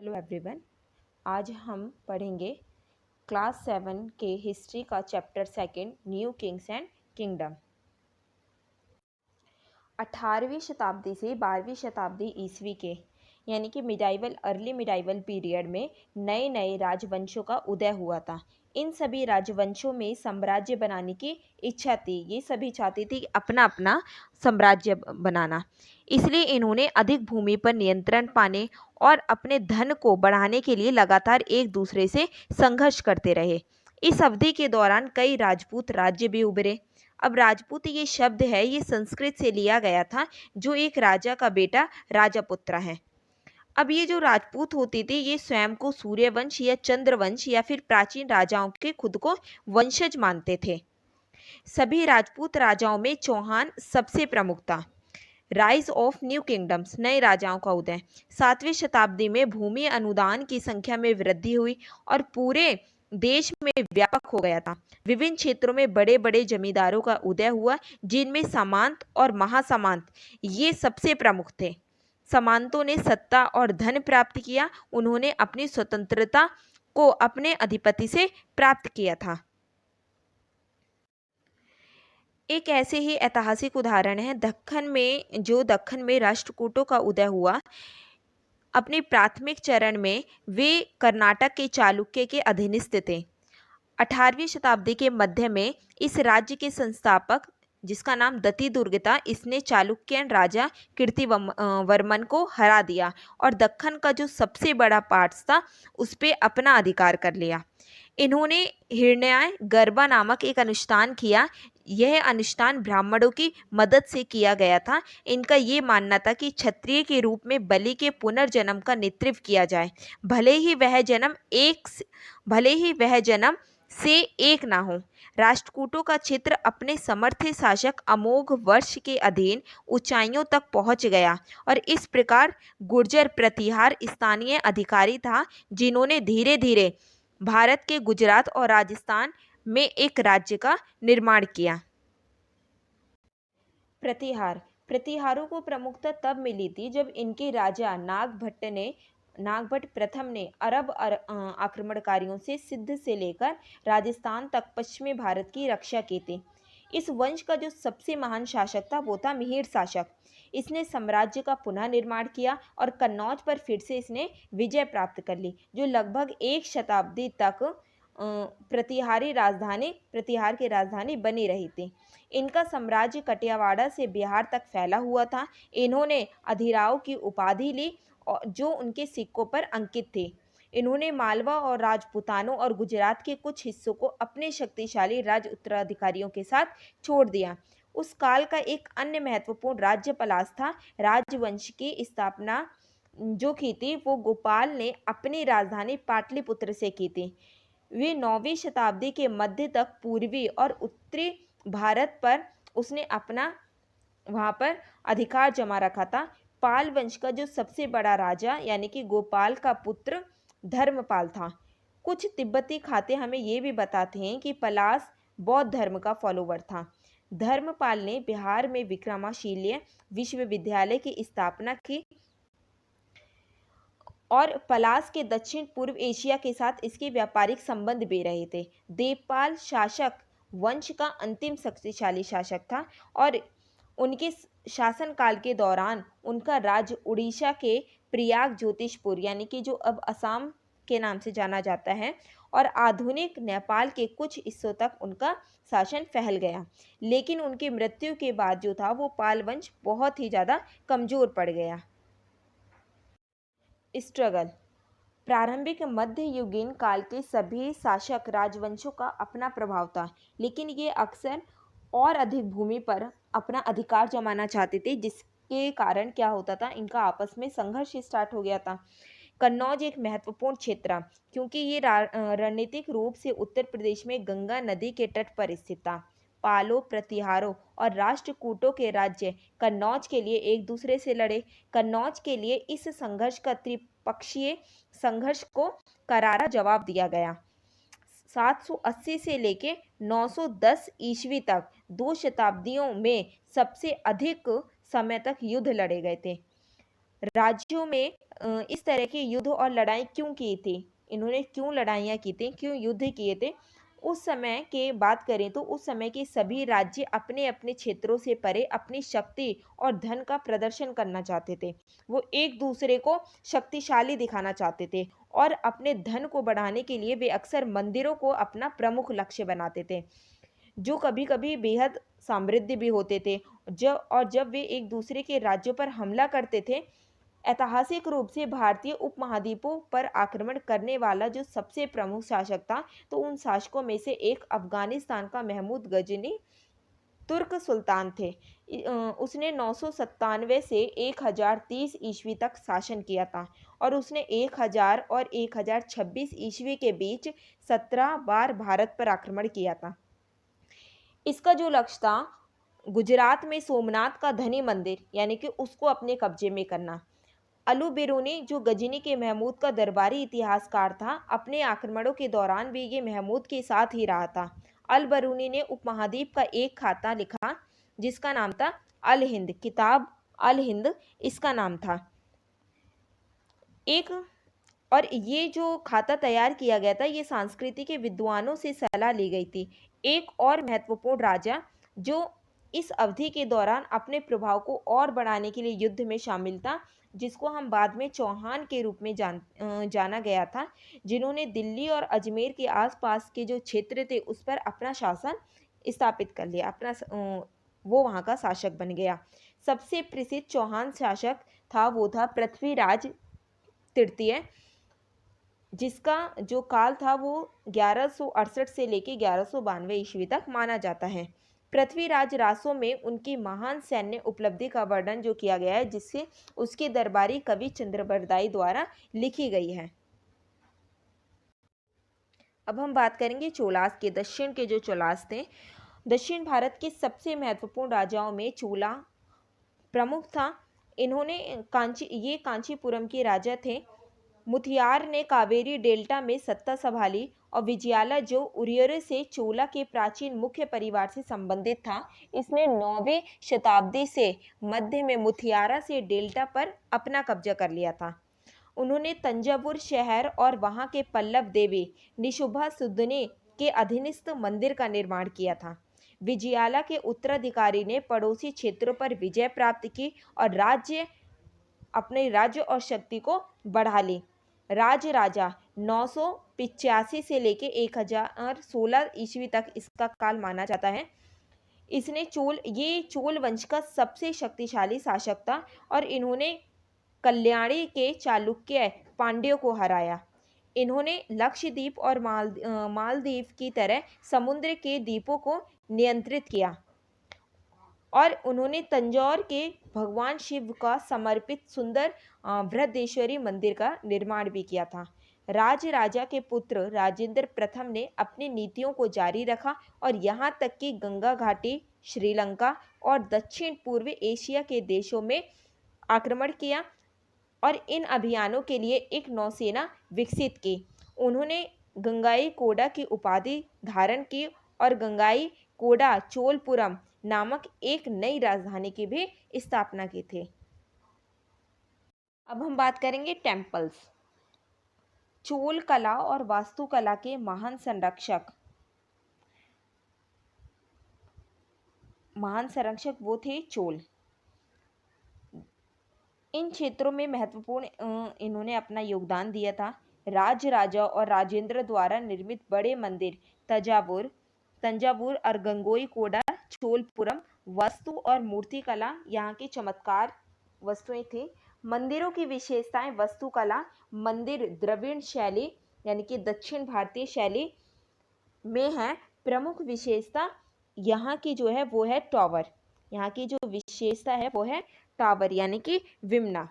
Hello everyone. आज हम पढ़ेंगे क्लास 7 के हिस्ट्री का chapter second new kings and kingdom. 18वीं शताब्दी से 12वीं शताब्दी ईस्वी के यानी कि मिडाइवल अर्ली मिडाइवल पीरियड में नए नए राजवंशों का उदय हुआ था। इन सभी राजवंशों में साम्राज्य बनाने की इच्छा थी। ये सभी चाहती थी अपना अपना साम्राज्य बनाना। इसलिए इन्होंने अधिक भूमि पर नियंत्रण पाने और अपने धन को बढ़ाने के लिए लगातार एक दूसरे से संघर्ष करते रहे। इस अवधि के दौरान कई राजपूत राज्य भी उभरे। अब राजपूत ये शब्द है, ये संस्कृत से लिया गया था, जो एक राजा का बेटा राजापुत्र है। अब ये जो राजपूत होते थे, ये स्वयं को सूर्यवंश या चंद्रवंश या फिर प्राचीन राजाओं के खुद को वंशज मानते थे। सभी राजपूत राजाओं में चौहान सबसे प्रमुख था। राइज ऑफ न्यू किंगडम्स, नए राजाओं का उदय। 7वीं शताब्दी में भूमि अनुदान की संख्या में वृद्धि हुई और पूरे देश में व्यापक हो गया था। विभिन्न क्षेत्रों में बड़े बड़े जमींदारों का उदय हुआ, जिनमें सामंत और महासामंत ये सबसे प्रमुख थे। सामंतों ने सत्ता और धन प्राप्त किया। उन्होंने अपनी स्वतंत्रता को अपने अधिपति से प्राप्त किया था। एक ऐसे ही ऐतिहासिक उदाहरण है दक्खन में राष्ट्रकूटों का उदय हुआ। अपने प्राथमिक चरण में वे कर्नाटक के चालुक्य के अधीनस्थ थे। 18वीं शताब्दी के मध्य में इस राज्य के संस्थापक, जिसका नाम दत्तिदुर्ग था, इसने चालुक्यन राजा कीर्तिवर्मन को हरा दिया और दक्खन का जो सबसे बड़ा पार्ट था उस पर अपना अधिकार कर लिया। इन्होंने हिरण्याय गरबा नामक एक अनुष्ठान किया। यह अनुष्ठान ब्राह्मणों की मदद से किया गया था। इनका ये मानना था कि क्षत्रिय के रूप में बलि के पुनर्जन्म का नेतृत्व किया जाए, भले ही वह जन्म से एक ना हो। राष्ट्रकूटों का क्षेत्र अपने समर्थ शासक अमोघ वर्ष के अधीन ऊंचाइयों तक पहुंच गया और इस प्रकार गुर्जर प्रतिहार स्थानीय अधिकारी था, जिन्होंने धीरे धीरे भारत के गुजरात और राजस्थान में एक राज्य का निर्माण किया। प्रतिहारों को प्रमुखता तब मिली थी जब इनके राजा नागभट्ट प्रथम ने अरब आक्रमणकारियों से सिंध से लेकर राजस्थान तक पश्चिमी भारत की रक्षा की थी। इस वंश का जो सबसे महान शासक था वो था मिहिर शासक। इसने साम्राज्य का पुनः निर्माण किया और कन्नौज पर फिर से इसने विजय प्राप्त कर ली, जो लगभग एक शताब्दी तक प्रतिहार की राजधानी बनी रही थी। इनका साम्राज्य कटियावाड़ा से बिहार तक फैला हुआ था। इन्होंने अधिराव की उपाधि ली जो उनके सिक्कों पर अंकित थे। इन्होंने मालवा और राजपूतानों और गुजरात के कुछ हिस्सों को अपने शक्तिशाली राज उत्तराधिकारियों के साथ छोड़ दिया। उस काल का एक अन्य महत्वपूर्ण राज्य पलास था। राजवंश की स्थापना जो की थी वो गोपाल ने अपनी राजधानी पाटलिपुत्र से की थी। वे 9वीं शताब्दी के मध्य तक पूर्वी और उत्तरी भारत पर उसने अपना वहां पर अधिकार जमा रखा था। पाल वंश का जो सबसे बड़ा राजा यानी कि गोपाल का पुत्र धर्मपाल था। कुछ तिब्बती खाते हमें ये भी बताते हैं कि पलास बौद्ध धर्म का फॉलोवर था। धर्मपाल ने बिहार में विक्रमाशील्य विश्वविद्यालय की स्थापना की और पलास के दक्षिण पूर्व एशिया के साथ इसके व्यापारिक संबंध भी रहे थे। देवपाल शासक वंश का अंतिम शक्तिशाली शासक था और उनके शासनकाल के दौरान उनका राज्य उड़ीसा के प्रयाग ज्योतिषपुर यानी कि जो अब असम के नाम से जाना जाता है और आधुनिक नेपाल के कुछ हिस्सों तक उनका शासन फैल गया। लेकिन उनकी मृत्यु के बाद जो था वो पाल वंश बहुत ही ज़्यादा कमज़ोर पड़ गया। स्ट्रगल। प्रारंभिक मध्ययुगीन काल के सभी शासक राजवंशों का अपना प्रभाव था, लेकिन ये अक्सर और अधिक भूमि पर अपना अधिकार जमाना चाहते थे, जिसके कारण क्या होता था, इनका आपस में संघर्ष स्टार्ट हो गया था। कन्नौज एक महत्वपूर्ण क्षेत्र क्योंकि ये रणनीतिक रूप से उत्तर प्रदेश में गंगा नदी के तट पर स्थित था। पालों, प्रतिहारों और राष्ट्रकूटों के राज्य कन्नौज के लिए एक दूसरे से लड़े। कन्नौज के लिए इस संघर्ष का त्रिपक्षीय संघर्ष को करारा जवाब दिया गया। 780 से लेकर 910 ईस्वी तक 2 शताब्दियों में सबसे अधिक समय तक युद्ध लड़े गए थे। राज्यों में इस तरह के युद्ध और लड़ाई क्यों की थी, इन्होंने क्यों लड़ाइयाँ की थी, क्यों युद्ध किए थे? उस समय की बात करें तो उस समय के सभी राज्य अपने-अपने क्षेत्रों से परे अपनी शक्ति और धन का प्रदर्शन करना चाहते थे। वो एक-दूसरे को शक्तिशाली दिखाना चाहते थे और अपने धन को बढ़ाने के लिए वे अक्सर मंदिरों को अपना प्रमुख लक्ष्य बनाते थे, जो कभी-कभी बेहद समृद्ध भी होते थे। जब वे एक-दूसरे के राज्यों पर हमला करते थे, ऐतिहासिक रूप से भारतीय उपमहाद्वीपों पर आक्रमण करने वाला जो सबसे प्रमुख शासक था, तो उन शासकों में से एक अफ़गानिस्तान का महमूद गज़नी तुर्क सुल्तान थे। उसने 997 से 1030 ईस्वी तक शासन किया था और उसने 1000 और 1026 ईस्वी के बीच 17 बार भारत पर आक्रमण किया था। इसका जो लक्ष्य था, गुजरात में सोमनाथ का धनी मंदिर यानी कि उसको अपने कब्जे में करना। अलू बिरूनी जो गजनी के महमूद का दरबारी इतिहासकार था, अपने आक्रमणों के दौरान भी ये महमूद के साथ ही रहा था। अल बरूनी ने उपमहाद्वीप का एक खाता लिखा जिसका नाम था अल हिंद, किताब अल हिंद इसका नाम था। एक और ये जो खाता तैयार किया गया था, ये संस्कृति के विद्वानों से सलाह ली गई थी। एक और महत्वपूर्ण राजा जो इस अवधि के दौरान अपने प्रभाव को और बढ़ाने के लिए युद्ध में शामिल था, जिसको हम बाद में चौहान के रूप में जाना गया था, जिन्होंने दिल्ली और अजमेर के आसपास के जो क्षेत्र थे उस पर अपना शासन स्थापित कर लिया, वो वहाँ का शासक बन गया। सबसे प्रसिद्ध चौहान शासक था वो था पृथ्वीराज तृतीय, जिसका जो काल था वो 1168 से लेके 1192 ईस्वी तक माना जाता है। पृथ्वीराज रासो में उनकी महान सैन्य उपलब्धि का वर्णन जो किया गया है, जिससे उसके दरबारी कवि चंद्रबरदाई द्वारा लिखी गई है। अब हम बात करेंगे चोलास के। दक्षिण के जो चोलास थे, दक्षिण भारत के सबसे महत्वपूर्ण राजाओं में चोला प्रमुख था। इन्होंने ये कांचीपुरम के राजा थे। मुथियार ने कावेरी डेल्टा में सत्ता संभाली और विजयाला जो उरियर से चोला के प्राचीन मुख्य परिवार से संबंधित था, इसने 9वीं शताब्दी से मध्य में मुथियारा से डेल्टा पर अपना कब्जा कर लिया था। उन्होंने तंजावुर शहर और वहां के पल्लव देवी निशुभा सुदने के अधीनस्थ मंदिर का निर्माण किया था। विजयाला के उत्तराधिकारी ने पड़ोसी क्षेत्रों पर विजय प्राप्त की और अपने राज्य और शक्ति को बढ़ा ली। राजा 985 से लेके 1016 ईस्वी तक इसका काल माना जाता है। ये चोल वंश का सबसे शक्तिशाली शासक था और इन्होंने कल्याणी के चालुक्य पांड्यों को हराया। इन्होंने लक्षद्वीप और मालदीव की तरह समुद्र के द्वीपों को नियंत्रित किया और उन्होंने तंजौर के भगवान शिव का समर्पित सुंदर बृहदेश्वरी मंदिर का निर्माण भी किया था। राजा के पुत्र राजेंद्र प्रथम ने अपनी नीतियों को जारी रखा और यहाँ तक कि गंगा घाटी, श्रीलंका और दक्षिण पूर्व एशिया के देशों में आक्रमण किया और इन अभियानों के लिए एक नौसेना विकसित की। उन्होंने गंगाई कोडा की उपाधि धारण की और गंगाई कोडा चोलपुरम नामक एक नई राजधानी की भी स्थापना की थी। अब हम बात करेंगे टेम्पल्स। चोल कला और वास्तुकला के महान संरक्षक वो थे चोल। इन क्षेत्रों में महत्वपूर्ण इन्होंने अपना योगदान दिया था। राजा और राजेंद्र द्वारा निर्मित बड़े मंदिर तंजावुर और गंगोई कोडा चोलपुरम वास्तु और मूर्तिकला यहाँ की चमत्कार वस्तुएं थी। मंदिरों की विशेषताएं वास्तुकला, मंदिर द्रविड़ शैली यानी कि दक्षिण भारतीय शैली में है। प्रमुख विशेषता यहाँ की जो है वो है टावर। यहाँ की जो विशेषता है वो है टावर यानी कि विमना।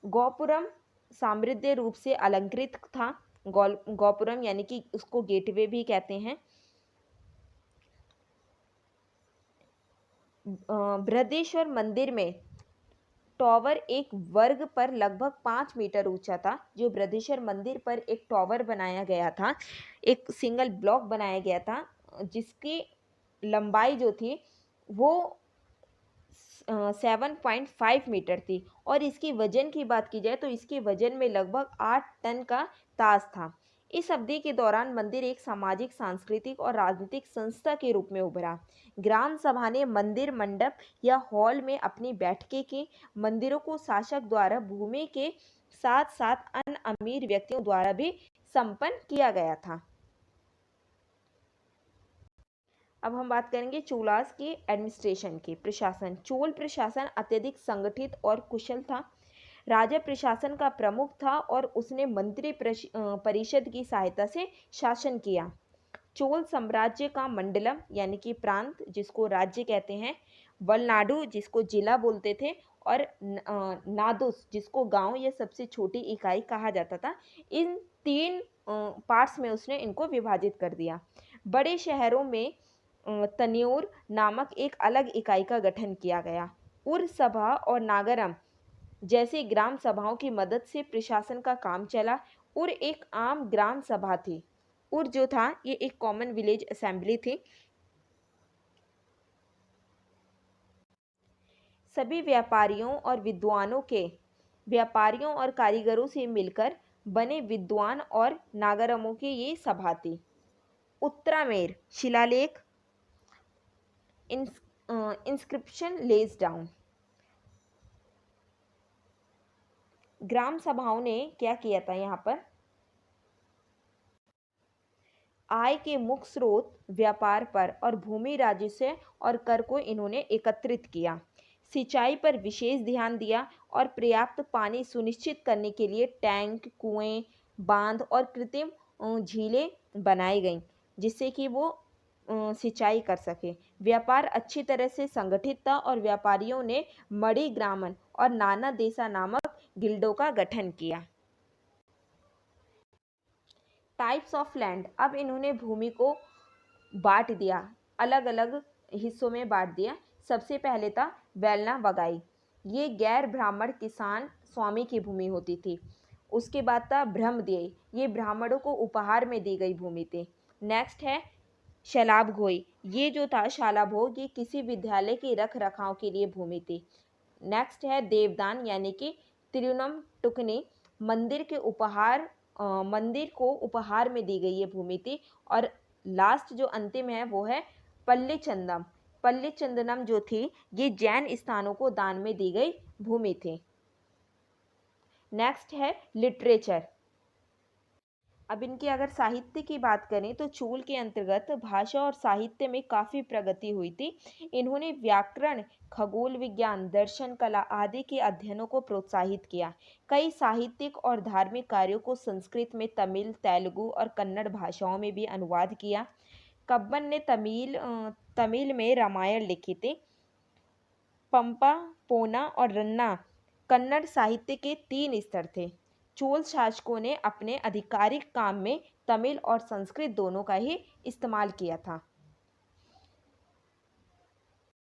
गोपुरम समृद्ध रूप से अलंकृत था। गोपुरम यानी कि उसको गेटवे भी कहते हैं। बृहदेश्वर मंदिर में टावर एक वर्ग पर लगभग 5 मीटर ऊंचा था। जो बृहदेश्वर मंदिर पर एक टावर बनाया गया था, एक सिंगल ब्लॉक बनाया गया था, जिसकी लंबाई जो थी वो 7.5 मीटर थी और इसकी वजन की बात की जाए तो इसके वजन में लगभग 8 टन का ताज था। इस अवधि के दौरान मंदिर एक सामाजिक, सांस्कृतिक और राजनीतिक संस्था के रूप में उभरा। ग्राम सभा ने मंदिर मंडप या हॉल में अपनी बैठकें की। मंदिरों को शासक द्वारा भूमि के साथ साथ अन्य अमीर व्यक्तियों द्वारा भी संपन्न किया गया था। अब हम बात करेंगे चोलास की एडमिनिस्ट्रेशन की, प्रशासन। चोल प्रशासन अत्यधिक संगठित और कुशल था। राजा प्रशासन का प्रमुख था और उसने मंत्री परिषद की सहायता से शासन किया। चोल साम्राज्य का मंडलम यानी कि प्रांत, जिसको राज्य कहते हैं, वलनाडु जिसको जिला बोलते थे, और नादुस जिसको गांव या सबसे छोटी इकाई कहा जाता था, इन 3 पार्ट्स में उसने इनको विभाजित कर दिया। बड़े शहरों में तन्योर नामक एक अलग इकाई का गठन किया गया। उर सभा और नागरम जैसे ग्राम सभाओं की मदद से प्रशासन का काम चला। उर एक आम ग्राम सभा थी। उर जो था ये एक कॉमन विलेज असेंबली थी। सभी व्यापारियों और कारीगरों से मिलकर बने विद्वान और नागरमों की ये सभा थी। उत्तरामेर शिलालेख, इंस्क्रिप्शन लेज डाउन। ग्राम सभाओं ने क्या किया था यहाँ पर? आय के मुख्य स्रोत व्यापार पर और भूमि राजस्व और कर को इन्होंने एकत्रित किया। सिंचाई पर विशेष ध्यान दिया और पर्याप्त पानी सुनिश्चित करने के लिए टैंक, कुएं, बांध और कृत्रिम झीलें बनाई गईं, जिससे कि वो सिंचाई कर सके। व्यापार अच्छी तरह से संगठित था और व्यापारियों ने मणि ग्रामन और नाना देसा नामक गिल्डों का गठन किया। टाइप्स ऑफ लैंड, अब इन्होंने भूमि को बांट दिया, अलग अलग हिस्सों में बांट दिया। सबसे पहले था वेलना वगाई, ये गैर ब्राह्मण किसान स्वामी की भूमि होती थी। उसके बाद था ब्रह्मदेय, ये ब्राह्मणों को उपहार में दी गई भूमि थी। नेक्स्ट है शलाभ घोई, ये जो था शालाभोग, ये किसी विद्यालय के रख रखाव के लिए भूमि थी। नेक्स्ट है देवदान यानी कि तिरुनम टुकनी, मंदिर को उपहार में दी गई ये भूमि थी। और लास्ट जो अंतिम है वो है पल्ली चंदम। पल्ली चंदनम जो थी ये जैन स्थानों को दान में दी गई भूमि थी। नेक्स्ट है लिटरेचर। अब इनकी अगर साहित्य की बात करें तो चोल के अंतर्गत भाषा और साहित्य में काफ़ी प्रगति हुई थी। इन्होंने व्याकरण, खगोल विज्ञान, दर्शन, कला आदि के अध्ययनों को प्रोत्साहित किया। कई साहित्यिक और धार्मिक कार्यों को संस्कृत में, तमिल, तेलुगु और कन्नड़ भाषाओं में भी अनुवाद किया। कब्बन ने तमिल में रामायण लिखी थी। पंपा, पोना और रन्ना कन्नड़ साहित्य के 3 स्तर थे। चोल शासकों ने अपने आधिकारिक काम में तमिल और संस्कृत दोनों का ही इस्तेमाल किया था।